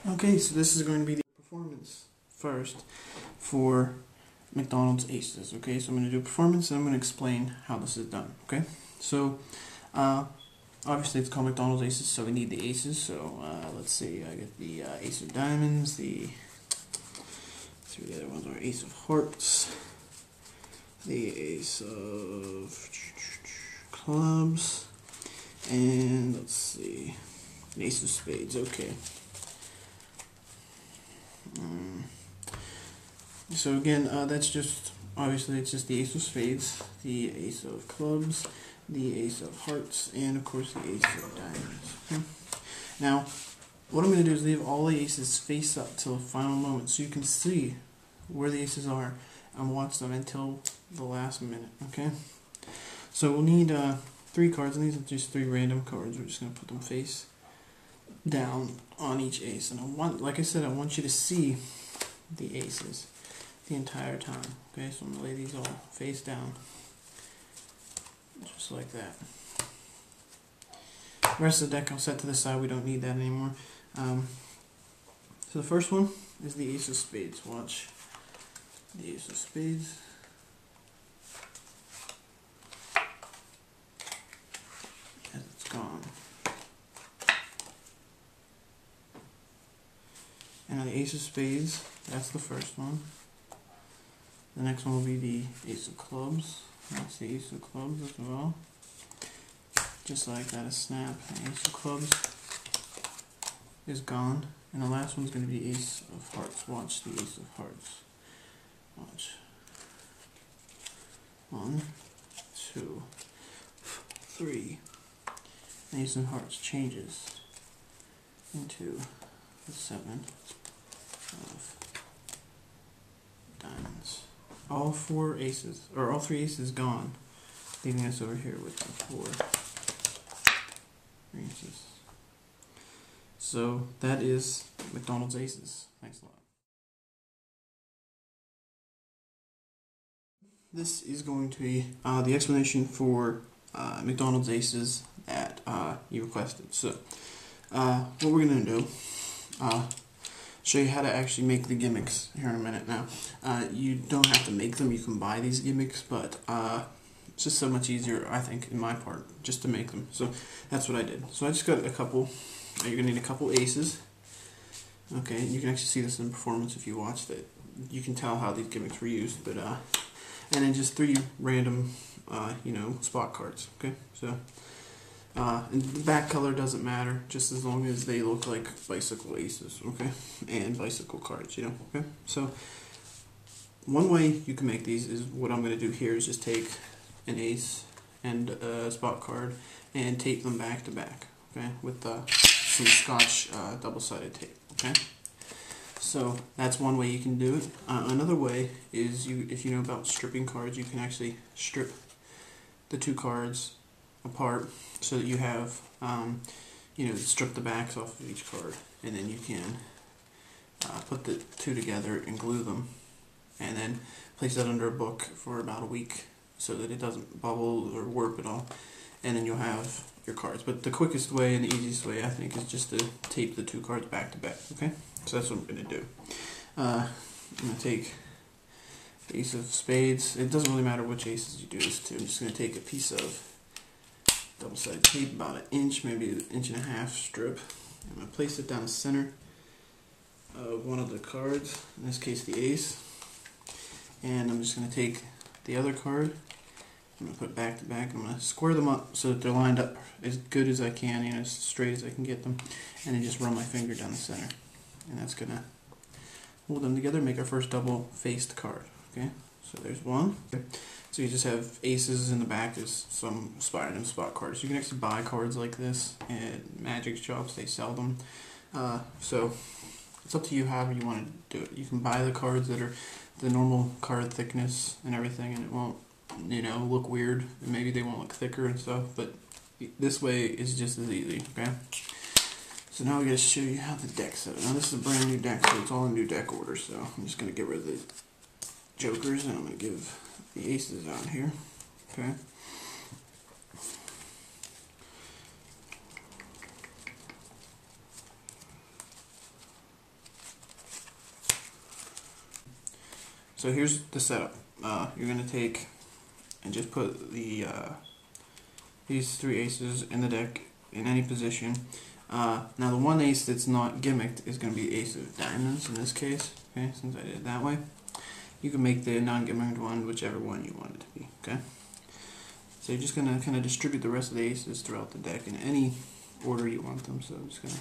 Okay, so this is going to be the performance first for McDonald's Aces. Okay, so I'm going to do performance and I'm going to explain how this is done. Okay, so obviously it's called McDonald's Aces, so we need the aces. So let's see, I get the Ace of Diamonds, the three other ones are Ace of Hearts, the Ace of Clubs, and let's see, the Ace of Spades. Okay. So again, that's just, obviously it's just the Ace of Spades, the Ace of Clubs, the Ace of Hearts, and of course the Ace of Diamonds. Okay? Now, what I'm going to do is leave all the aces face up till the final moment so you can see where the aces are and watch them until the last minute. Okay? So we'll need 3 cards, and these are just 3 random cards. We're just going to put them face down on each ace. And like I said, I want you to see the aces the entire time. Okay, so I'm going to lay these all face down, just like that. The rest of the deck I'll set to the side, we don't need that anymore. So the first one is the Ace of Spades. Watch the Ace of Spades. As it's gone. And now the Ace of Spades, that's the first one. The next one will be the Ace of Clubs. That's the Ace of Clubs as well. Just like that, a snap. The Ace of Clubs is gone. And the last one's going to be Ace of Hearts. Watch the Ace of Hearts. Watch. 1, 2, 3. The Ace of Hearts changes into the 7 of diamonds. All 4 aces, or all 3 aces gone, leaving us over here with the 4 aces. So that is McDonald's Aces. Thanks a lot. This is going to be the explanation for McDonald's Aces that you requested. So what we're going to do, show you how to actually make the gimmicks here in a minute. Now, you don't have to make them, you can buy these gimmicks, but it's just so much easier, I think, in my part, just to make them. So that's what I did. So I just got a couple, you're going to need a couple aces. Okay, you can actually see this in performance if you watched it. You can tell how these gimmicks were used, but and then just 3 random, spot cards. Okay, so and the back color doesn't matter, just as long as they look like bicycle aces, okay, and bicycle cards, okay. So one way you can make these is what I'm going to do here is just take an ace and a spot card and tape them back to back, okay, with some Scotch double-sided tape, okay. So that's one way you can do it. Another way is if you know about stripping cards, you can actually strip the 2 cards apart so that you have, strip the backs off of each card, and then you can put the 2 together and glue them, and then place that under a book for about a week so that it doesn't bubble or warp at all, and then you'll have your cards. But the quickest way and the easiest way, I think, is just to tape the 2 cards back to back, okay? So that's what I'm going to do. I'm going to take the Ace of Spades. It doesn't really matter which aces you do this to. I'm just going to take a piece of double-sided tape, about an inch, maybe an inch and a half strip. I'm going to place it down the center of one of the cards, in this case the ace. And I'm just going to take the other card, I'm going to put it back to back, I'm going to square them up so that they're lined up as good as I can, as straight as I can get them, and then just run my finger down the center. And that's going to hold them together, make our first double-faced card. Okay, so there's one. Okay. So you just have aces in the back as some random spot cards. You can actually buy cards like this at magic shops, they sell them. So it's up to you however you want to do it. You can buy the cards that are the normal card thickness and everything, and it won't, look weird. And maybe they won't look thicker and stuff, but this way is just as easy, okay? So now I'm going to show you how the deck's set up. Now this is a brand new deck, so it's all in new deck order, so I'm just going to get rid of the jokers, and I'm going to give the aces on here, okay? So here's the setup. You're going to take and just put the these 3 aces in the deck in any position. Now the one ace that's not gimmicked is going to be ace of diamonds in this case. Okay, since I did it that way. You can make the non-gimmicked one whichever one you want it to be. Okay. So you're just going to kind of distribute the rest of the aces throughout the deck in any order you want them. So I'm just going to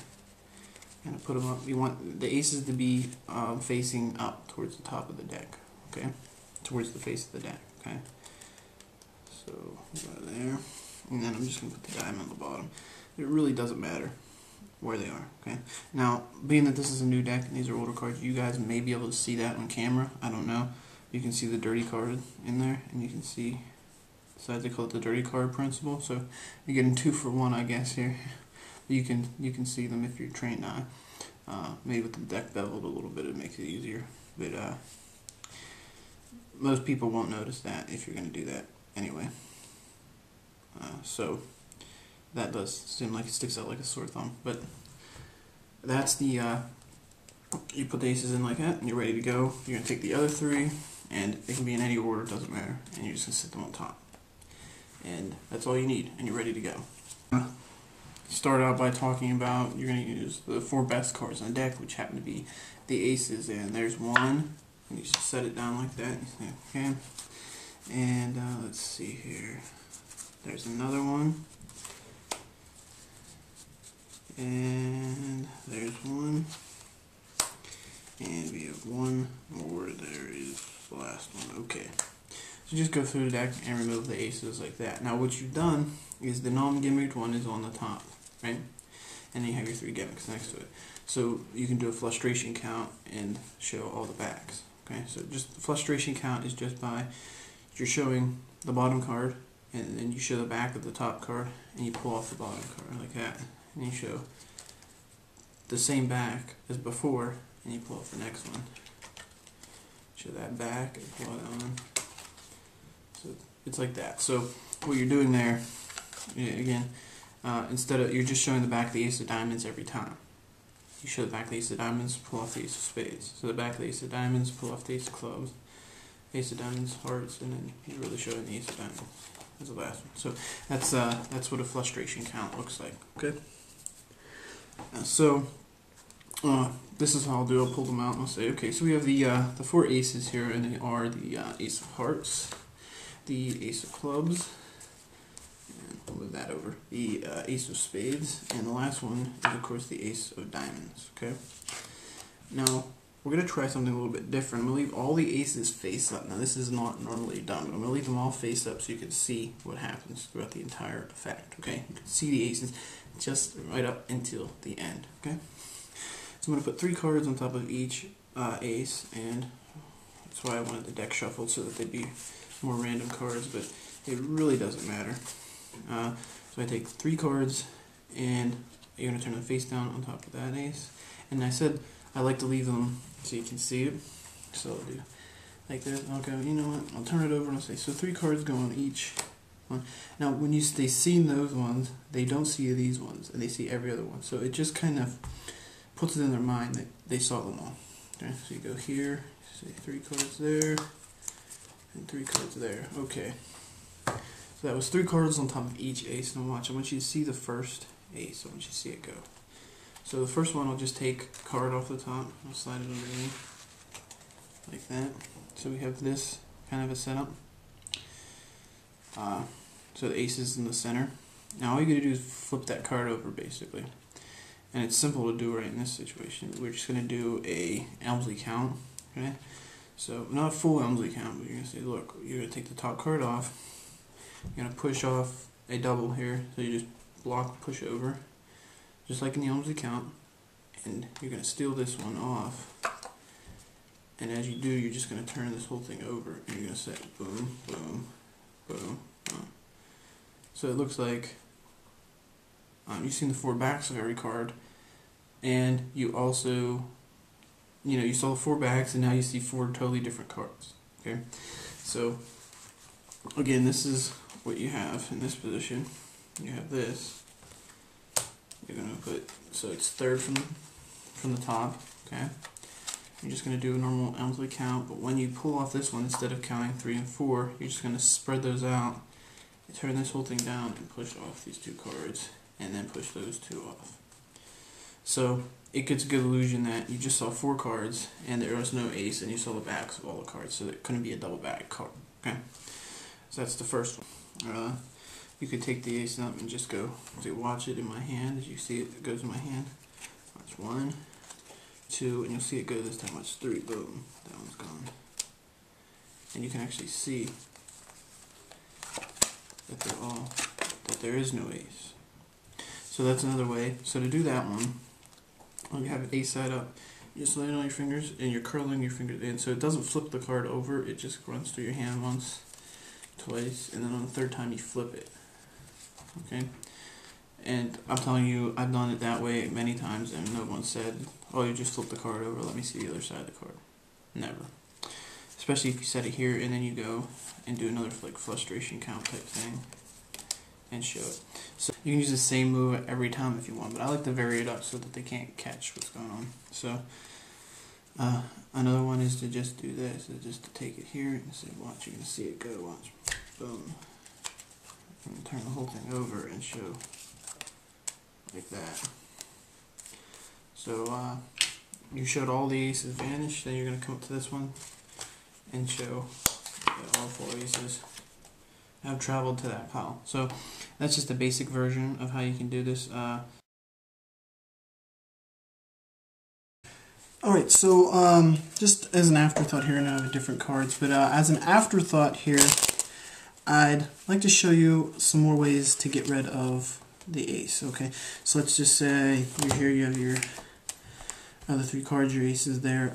kind of put them up. You want the aces to be facing up towards the top of the deck. Okay, towards the face of the deck. Okay. So right there, and then I'm just going to put the diamond on the bottom. It really doesn't matter where they are. Okay. Now, being that this is a new deck and these are older cards, you guys may be able to see that on camera. I don't know. You can see the dirty card in there, and you can see. So they call it the dirty card principle. So you're getting 2 for 1, I guess here. You can see them if you're trained eye. Maybe with the deck beveled a little bit, it makes it easier. But most people won't notice that if you're going to do that anyway. So that does seem like it sticks out like a sore thumb. But that's the you put the aces in like that, and you're ready to go. You're going to take the other 3, and it can be in any order, doesn't matter, and you're just going to sit them on top. And that's all you need, and you're ready to go. Start out by talking about you're going to use the 4 best cards on the deck, which happen to be the aces. And there's 1, and you just set it down like that. Okay. And let's see here. There's another one. And there's 1. And we have 1 more. There is the last one. Okay. So just go through the deck and remove the aces like that. Now what you've done is the non-gimmicked one is on the top, right? And then you have your 3 gimmicks next to it. So you can do a frustration count and show all the backs. Okay, so just the frustration count is just by you're showing the bottom card, and then you show the back of the top card, and you pull off the bottom card like that, and you show the same back as before, and you pull off the next one. Show that back and pull it on. So it's like that. So what you're doing there, again, instead of you're just showing the back of the ace of diamonds every time. You show the back of the ace of diamonds, pull off the ace of spades. So the back of the ace of diamonds, pull off the ace of clubs, ace of diamonds, hearts, and then you're really showing the ace of diamonds as the last one. So that's what a frustration count looks like. Okay. So this is how I'll do. I'll pull them out and I'll say, okay. So we have the 4 aces here, and they are the ace of hearts, the ace of clubs. I'll move that over. The ace of spades, and the last one is of course the ace of diamonds. Okay. Now we're gonna try something a little bit different. I'm gonna leave all the aces face up. Now this is not normally done, but I'm gonna leave them all face up so you can see what happens throughout the entire effect. Okay. You can see the aces just right up until the end. Okay. So I'm gonna put 3 cards on top of each ace, and that's why I wanted the deck shuffled so that they'd be more random cards, but it really doesn't matter. So I take 3 cards, and you're going to turn them face down on top of that ace. And I said I like to leave them so you can see it. So I'll do like this. I'll go, you know what, I'll turn it over and I'll say, so 3 cards go on each one. Now when they see those ones, they don't see these ones, and they see every other one. So it just kind of puts it in their mind that they saw them all. Okay, so you go here, say 3 cards there, and 3 cards there. Okay. So that was 3 cards on top of each ace, and watch, I want you to see the first ace. I want you to see it go. So the first one, I'll just take a card off the top, I'll slide it underneath, like that. So we have this kind of a setup. So the ace is in the center. Now all you gotta do is flip that card over, basically. And it's simple to do right in this situation. We're just gonna do a Elmsley count, okay? So not a full Elmsley count, but you're gonna say, look, you're gonna take the top card off. You're going to push off a double here, so you just block, push over, just like in the Elmsley count, and you're going to steal this one off, and as you do, you're just going to turn this whole thing over, and you're going to say boom, boom, boom, boom. So it looks like you've seen the 4 backs of every card, and you also, you saw the 4 backs, and now you see 4 totally different cards. Okay, so again, this is what you have in this position. You have this. You're gonna put, so it's 3rd from the top, okay? you're just going to do a normal monthly count, but when you pull off this one, instead of counting 3 and 4, you're just going to spread those out, you turn this whole thing down and push off these 2 cards, and then push those 2 off. So it gets a good illusion that you just saw 4 cards and there was no ace, and you saw the backs of all the cards, so it couldn't be a double back card. Okay, so that's the first one. You could take the ace up and just go, so watch it in my hand. As you see it goes in my hand. Watch 1, 2, and you'll see it go this time. Watch 3. Boom, that one's gone. And you can actually see that that there is no ace. So that's another way. So to do that one, when you have an ace side up, you just lay it on your fingers and you're curling your fingers in, so it doesn't flip the card over. It just runs through your hand once, twice, and then on the 3rd time you flip it. Okay, and I'm telling you, I've done it that way many times, and no one said, "Oh, you just flip the card over. Let me see the other side of the card." Never. Especially if you set it here and then you go and do another like frustration count type thing and show it. So you can use the same move every time if you want, but I like to vary it up so that they can't catch what's going on. So another one is to just do this, is just to take it here and say, watch, you're going to see it go, watch, boom. And turn the whole thing over and show like that. So you showed all the aces vanish, then you're going to come up to this one and show that all 4 aces have traveled to that pile. So that's just a basic version of how you can do this. Alright, so just as an afterthought here, and I have different cards, but as an afterthought here, I'd like to show you some more ways to get rid of the ace. Okay, so let's just say you're here, you have your other 3 cards, your aces there.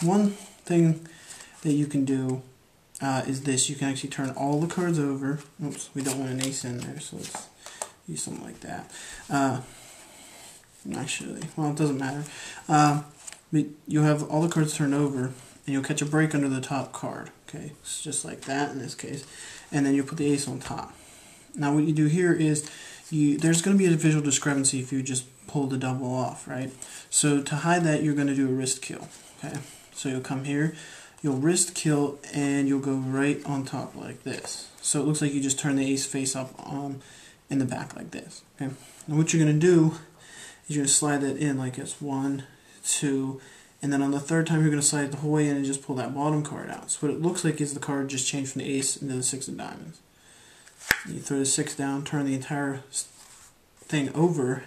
One thing that you can do is this. You can actually turn all the cards over. Oops, we don't want an ace in there, so let's use something like that. Actually, well, it doesn't matter. But you'll have all the cards turned over, and you'll catch a break under the top card. Okay, it's just like that in this case. And then you put the ace on top. Now what you do here is, there's going to be a visual discrepancy if you just pull the double off, right? So to hide that, you're going to do a wrist kill. Okay, so you'll come here, you'll wrist kill, and you'll go right on top like this. So it looks like you just turn the ace face up in the back like this. Okay, and what you're going to do is you're going to slide that in like it's 1, 2, and then on the 3rd time you're going to slide it the whole way in and just pull that bottom card out. So what it looks like is the card just changed from the ace into the 6 of diamonds. You throw the 6 down, turn the entire thing over,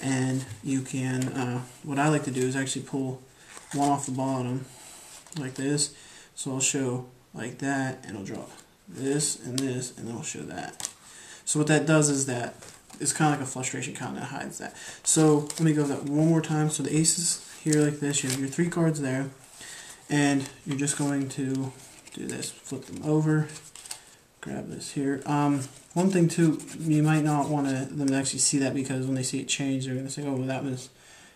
and you can, what I like to do is actually pull 1 off the bottom like this. So I'll show like that, and it'll drop this, and then I'll show that. So what that does is that it's kind of like a frustration count that hides that. So let me go over that one more time. So the aces here like this, you have your 3 cards there, and you're just going to do this, flip them over, grab this here. One thing too, you might not want them to actually see that, because when they see it change, they're going to say, oh, well, that was,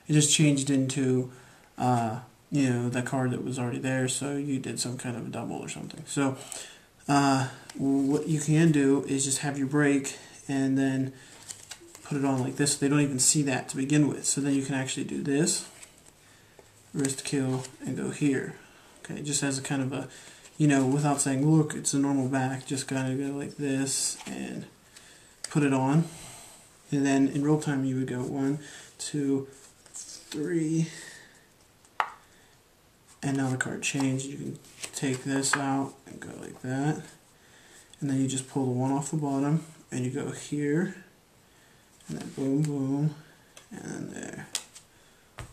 it just changed into, you know, that card that was already there, so you did some kind of a double or something. So what you can do is just have your break and then put it on like this, so they don't even see that to begin with. So then you can actually do this, wrist kill, and go here. Okay, just as a kind of a, you know, without saying, look, it's a normal back, just kind of go like this and put it on. And then in real time you would go 1, 2, 3, and now the card changed. You can take this out and go like that, and then you just pull the 1 off the bottom, and you go here, and then boom, boom, and then there.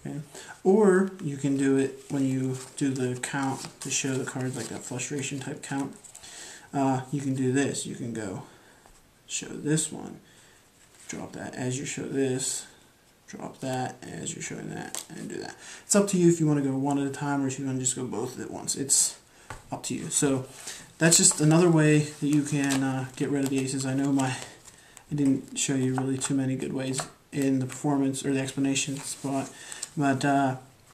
Okay. Or you can do it when you do the count to show the cards, like that frustration type count. You can do this. You can go show this one, drop that as you show this, drop that as you're showing that, and do that. It's up to you if you want to go one at a time or if you want to just go both at once. It's up to you. So that's just another way that you can get rid of the aces. I know I didn't show you really too many good ways in the performance or the explanation spot, but